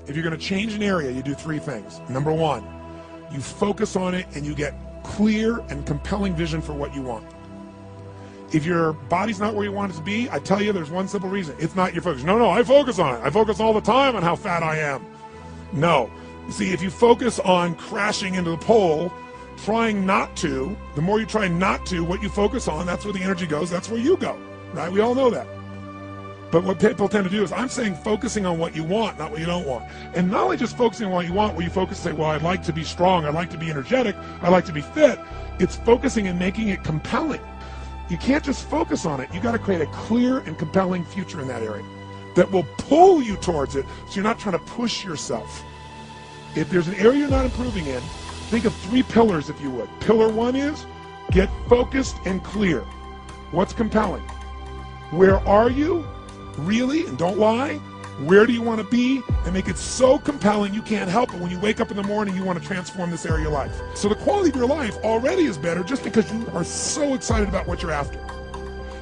if you're going to change an area, you do three things. Number one, you focus on it and you get clear and compelling vision for what you want. If your body's not where you want it to be, I tell you there's one simple reason. It's not your focus. No, I focus on it. I focus all the time on how fat I am. No. You see, if you focus on crashing into the pole, trying not to, the more you try not to, what you focus on, that's where the energy goes, that's where you go, right? We all know that. But what people tend to do is, I'm saying focusing on what you want, not what you don't want. And not only just focusing on what you want, where you focus and say, well, I'd like to be strong, I'd like to be energetic, I'd like to be fit. It's focusing and making it compelling. You can't just focus on it. You got to create a clear and compelling future in that area that will pull you towards it, so you're not trying to push yourself. If there's an area you're not improving in, think of three pillars, if you would. Pillar one is get focused and clear. What's compelling? Where are you? Really? And don't lie. Where do you want to be? And make it so compelling you can't help it. When you wake up in the morning, you want to transform this area of your life. So the quality of your life already is better just because you are so excited about what you're after.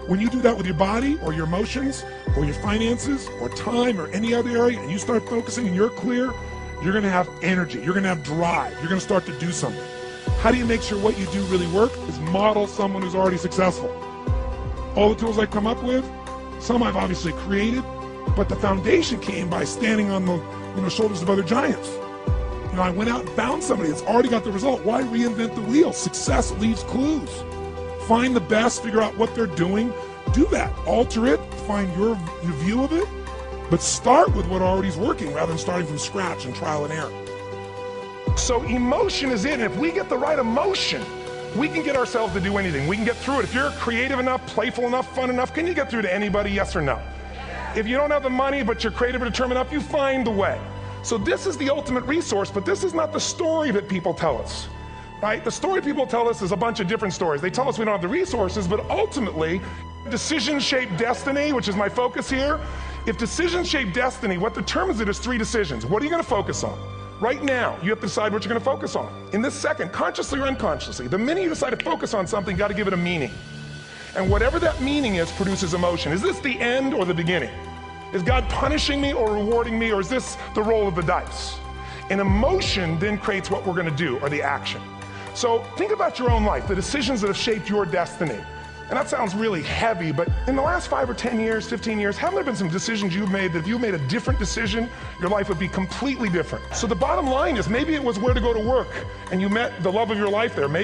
When you do that with your body or your emotions or your finances or time or any other area, and you start focusing and you're clear, you're going to have energy. You're going to have drive. You're going to start to do something. How do you make sure what you do really works? Is model someone who's already successful. All the tools I come up with, some I've obviously created, but the foundation came by standing on the shoulders of other giants. I went out and found somebody that's already got the result. Why reinvent the wheel? Success leaves clues. Find the best, figure out what they're doing, do that, alter it, find your view of it, but start with what already is working rather than starting from scratch and trial and error. So emotion is in. If we get the right emotion, we can get ourselves to do anything. We can get through it. If you're creative enough, playful enough, fun enough, can you get through to anybody, yes or no? If you don't have the money, but you're creative and determined enough, you find the way. So this is the ultimate resource, but this is not the story that people tell us, right? The story people tell us is a bunch of different stories. They tell us we don't have the resources, but ultimately, decisions shape destiny, which is my focus here. If decisions shape destiny, what determines it is three decisions. What are you going to focus on? Right now, you have to decide what you're going to focus on. In this second, consciously or unconsciously, the minute you decide to focus on something, you got to give it a meaning. And whatever that meaning is produces emotion. Is this the end or the beginning? Is God punishing me or rewarding me, or is this the roll of the dice? And emotion then creates what we're going to do, or the action. So think about your own life, the decisions that have shaped your destiny. And that sounds really heavy, but in the last 5 or 10 years, 15 years, haven't there been some decisions you've made that if you made a different decision, your life would be completely different? So the bottom line is, maybe it was where to go to work and you met the love of your life there. Maybe